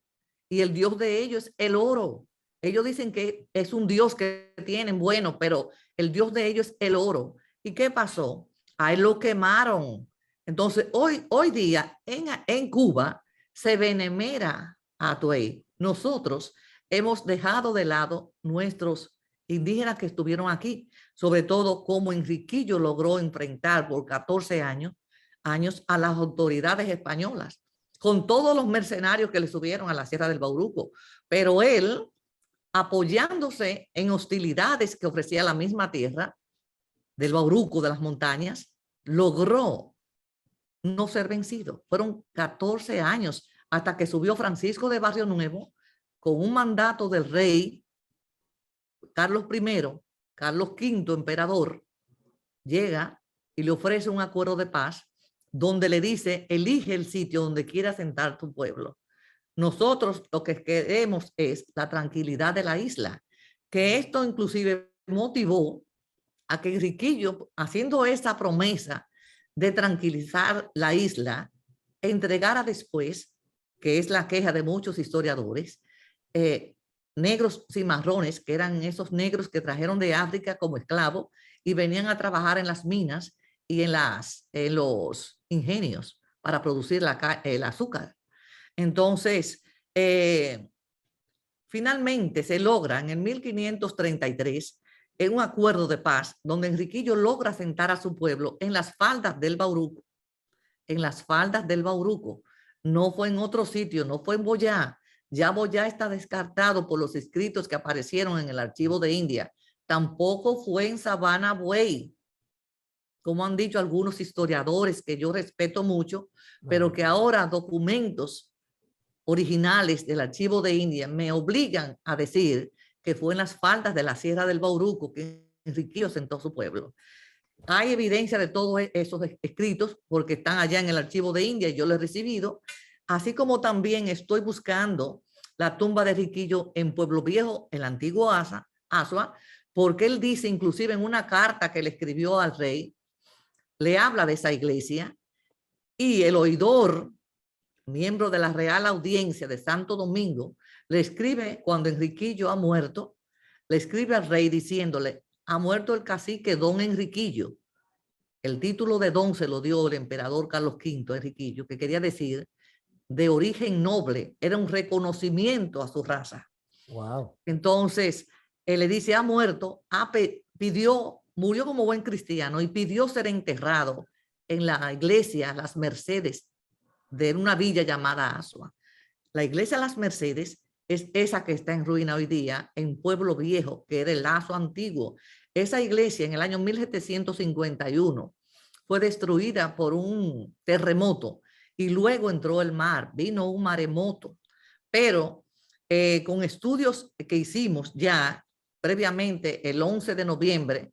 y el dios de ellos es el oro. Ellos dicen que es un dios que tienen bueno, pero el dios de ellos es el oro. ¿Y qué pasó? A él lo quemaron. Entonces, hoy día en Cuba se venera a Atuey. Nosotros hemos dejado de lado nuestros indígenas que estuvieron aquí, sobre todo como Enriquillo logró enfrentar por 14 años a las autoridades españolas, con todos los mercenarios que le subieron a la Sierra del Bauruco. Pero él, apoyándose en hostilidades que ofrecía la misma tierra del Bauruco, de las montañas, logró no ser vencido. Fueron 14 años hasta que subió Francisco de Barrio Nuevo con un mandato del rey Carlos I, Carlos V, emperador, llega y le ofrece un acuerdo de paz donde le dice, elige el sitio donde quiera asentar tu pueblo. Nosotros lo que queremos es la tranquilidad de la isla, que esto inclusive motivó a que Enriquillo, haciendo esa promesa de tranquilizar la isla, entregara después, que es la queja de muchos historiadores, negros cimarrones, que eran esos negros que trajeron de África como esclavos y venían a trabajar en las minas y en los ingenios para producir el azúcar. Entonces, finalmente se logra en el 1533 en un acuerdo de paz donde Enriquillo logra asentar a su pueblo en las faldas del Bauruco. En las faldas del Bauruco. No fue en otro sitio, no fue en Boyá. Ya Boyá está descartado por los escritos que aparecieron en el archivo de India. Tampoco fue en Sabana Buey, como han dicho algunos historiadores que yo respeto mucho, pero que ahora documentos originales del archivo de India me obligan a decir que fue en las faldas de la Sierra del Bauruco que Enriquillo asentó su pueblo. hay evidencia de todos esos escritos porque están allá en el archivo de India y yo los he recibido, así como también estoy buscando la tumba de Riquillo en Pueblo Viejo, el antiguo Asua, porque él dice, inclusive en una carta que le escribió al rey, le habla de esa iglesia y el oidor, miembro de la Real Audiencia de Santo Domingo, le escribe cuando Enriquillo ha muerto, le escribe al rey diciéndole, ha muerto el cacique Don Enriquillo. El título de Don se lo dio el emperador Carlos V Enriquillo, que quería decir de origen noble, era un reconocimiento a su raza. Wow. Entonces, él le dice, ha muerto, murió como buen cristiano y pidió ser enterrado en la iglesia Las Mercedes de una villa llamada Asua. La iglesia Las Mercedes es esa que está en ruina hoy día en Pueblo Viejo, que era el Asua antiguo. Esa iglesia en el año 1751 fue destruida por un terremoto y luego entró el mar, vino un maremoto. Pero con estudios que hicimos ya previamente el 11 de noviembre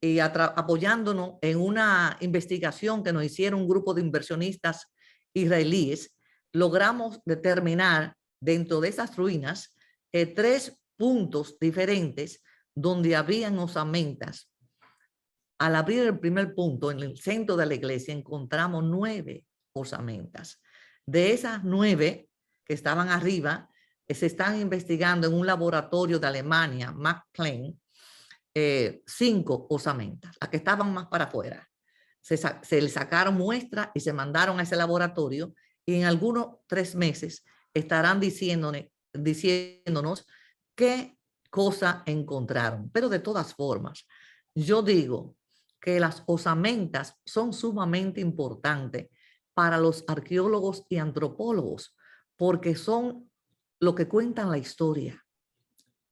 y apoyándonos en una investigación que nos hicieron un grupo de inversionistas israelíes, logramos determinar dentro de esas ruinas 3 puntos diferentes donde habían osamentas. Al abrir el primer punto, en el centro de la iglesia, encontramos 9 osamentas. De esas 9 que estaban arriba, se están investigando en un laboratorio de Alemania, Max Planck, 5 osamentas, las que estaban más para afuera. Se le sacaron muestras y se mandaron a ese laboratorio y en algunos 3 meses estarán diciéndonos qué cosa encontraron. Pero de todas formas, yo digo que las osamentas son sumamente importantes para los arqueólogos y antropólogos porque son lo que cuentan la historia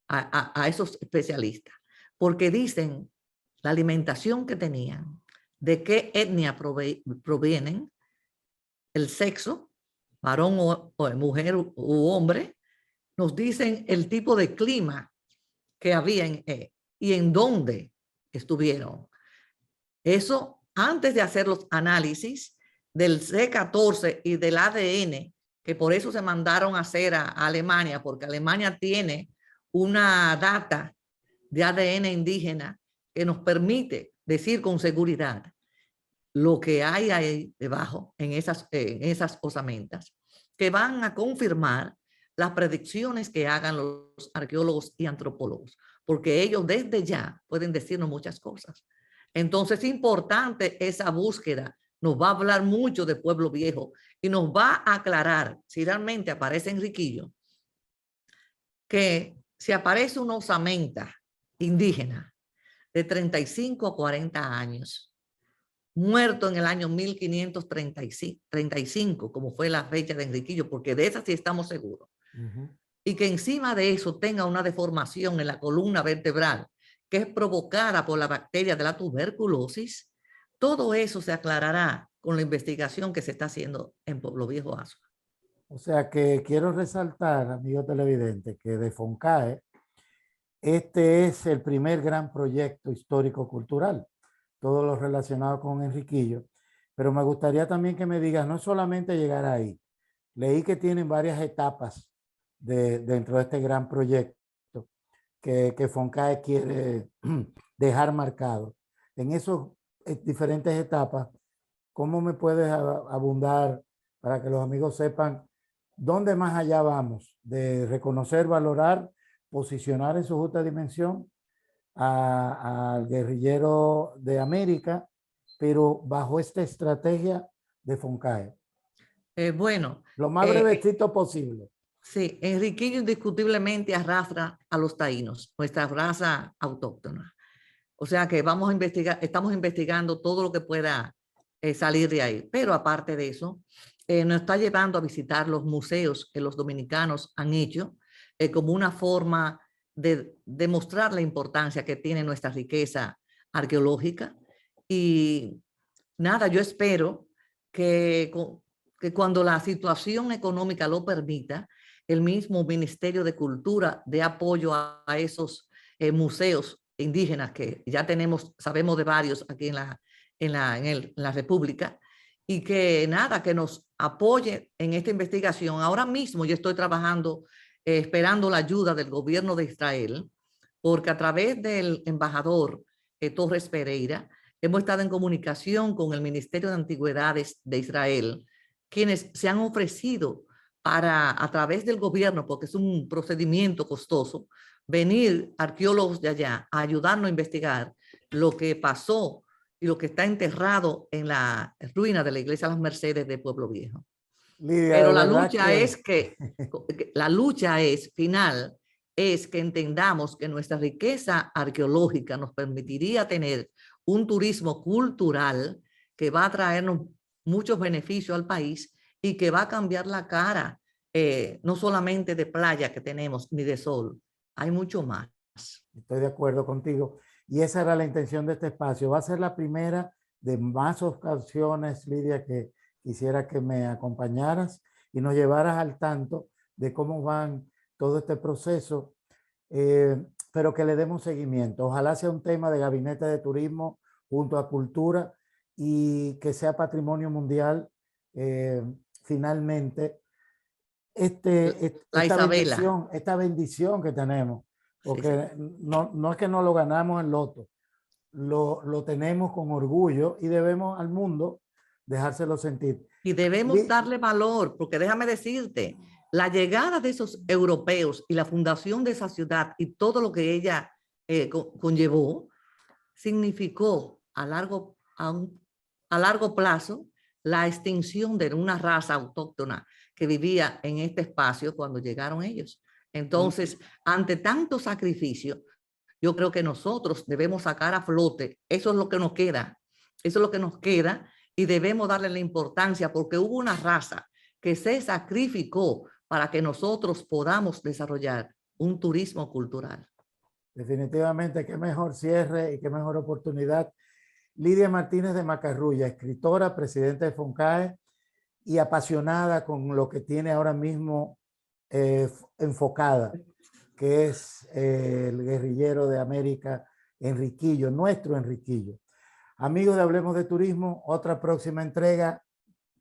a esos especialistas. Porque dicen la alimentación que tenían, de qué etnia provienen, el sexo, varón o mujer u hombre, nos dicen el tipo de clima que había y en dónde estuvieron. Eso antes de hacer los análisis del C14 y del ADN, que por eso se mandaron a hacer a Alemania, porque Alemania tiene una data de ADN indígena que nos permite decir con seguridad lo que hay ahí debajo en esas osamentas, que van a confirmar las predicciones que hagan los arqueólogos y antropólogos, porque ellos desde ya pueden decirnos muchas cosas. Entonces es importante esa búsqueda, nos va a hablar mucho de Pueblo Viejo y nos va a aclarar si realmente aparece Enriquillo, que si aparece una osamenta indígena de 35 a 40 años, muerto en el año 1535, como fue la fecha de Enriquillo, porque de esa sí estamos seguros, y que encima de eso tenga una deformación en la columna vertebral, que es provocada por la bacteria de la tuberculosis, todo eso se aclarará con la investigación que se está haciendo en Pueblo Viejo Asua. O sea que quiero resaltar, amigo televidente, que de FONCAE, este es el primer gran proyecto histórico-cultural, todo lo relacionado con Enriquillo, pero me gustaría también que me digas, no solamente llegar ahí, leí que tienen varias etapas dentro de este gran proyecto que FONCAE quiere dejar marcado. En esas diferentes etapas, ¿cómo me puedes abundar para que los amigos sepan dónde más allá vamos de reconocer, valorar, posicionar en su justa dimensión al guerrillero de América, pero bajo esta estrategia de FONCAE? Bueno. Lo más brevecito posible. Sí, Enriquillo indiscutiblemente arrastra a los taínos, nuestra raza autóctona. O sea que vamos a investigar, estamos investigando todo lo que pueda salir de ahí. Pero aparte de eso, nos está llevando a visitar los museos que los dominicanos han hecho como una forma de demostrar la importancia que tiene nuestra riqueza arqueológica. Y nada, yo espero que cuando la situación económica lo permita, el mismo Ministerio de Cultura dé apoyo a esos museos indígenas, que ya sabemos de varios aquí en la República, y que nada, que nos apoye en esta investigación. Ahora mismo yo estoy trabajando, esperando la ayuda del gobierno de Israel, porque a través del embajador Torres Pereira, hemos estado en comunicación con el Ministerio de Antigüedades de Israel, quienes se han ofrecido para, a través del gobierno, porque es un procedimiento costoso, venir arqueólogos de allá a ayudarnos a investigar lo que pasó y lo que está enterrado en la ruina de la iglesia de las Mercedes de Pueblo Viejo. Lidia, pero la lucha la lucha final es que entendamos que nuestra riqueza arqueológica nos permitiría tener un turismo cultural que va a traernos muchos beneficios al país y que va a cambiar la cara, no solamente de playa que tenemos, ni de sol, hay mucho más. Estoy de acuerdo contigo. Y esa era la intención de este espacio. Va a ser la primera de más ocasiones, Lidia, que quisiera que me acompañaras y nos llevaras al tanto de cómo van todo este proceso, pero que le demos seguimiento. Ojalá sea un tema de gabinete de turismo junto a cultura y que sea patrimonio mundial finalmente. Esta bendición que tenemos, porque sí. No es que no lo ganamos en loto, lo tenemos con orgullo y debemos al mundo dejárselo sentir. Y debemos darle valor, porque déjame decirte, la llegada de esos europeos y la fundación de esa ciudad y todo lo que ella conllevó, significó a largo plazo la extinción de una raza autóctona que vivía en este espacio cuando llegaron ellos. Entonces, ante tanto sacrificio, yo creo que nosotros debemos sacar a flote, eso es lo que nos queda, y debemos darle la importancia porque hubo una raza que se sacrificó para que nosotros podamos desarrollar un turismo cultural. Definitivamente, qué mejor cierre y qué mejor oportunidad. Lidia Martínez de Macarrulla, escritora, presidenta de FONCAE y apasionada con lo que tiene ahora mismo enfocada, que es el guerrillero de América, Enriquillo, nuestro Enriquillo. Amigos de Hablemos de Turismo, otra próxima entrega,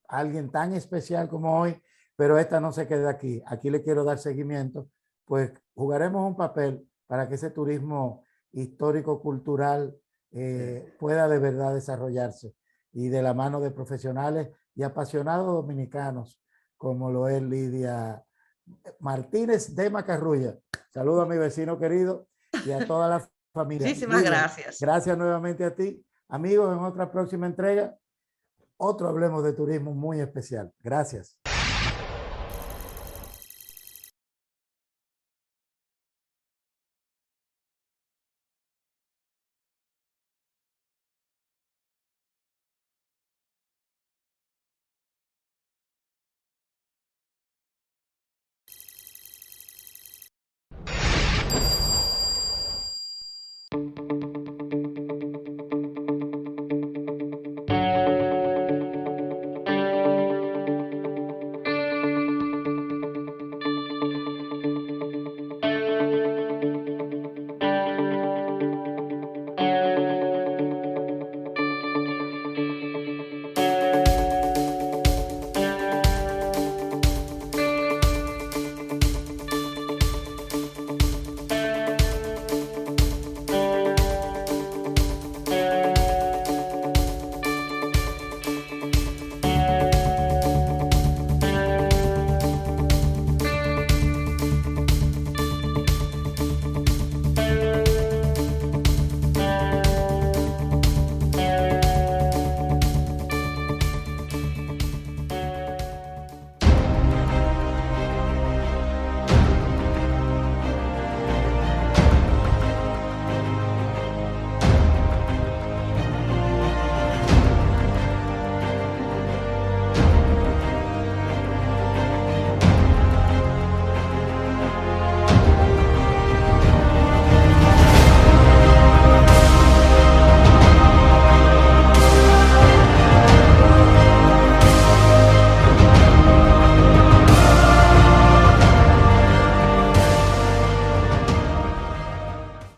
alguien tan especial como hoy, pero esta no se queda aquí. Aquí le quiero dar seguimiento, pues jugaremos un papel para que ese turismo histórico-cultural pueda de verdad desarrollarse y de la mano de profesionales y apasionados dominicanos como lo es Lidia Martínez de Macarrulla. Saludo a mi vecino querido y a toda la familia. Muchísimas gracias. Gracias nuevamente a ti. Amigos, en otra próxima entrega, otro Hablemos de Turismo muy especial. Gracias.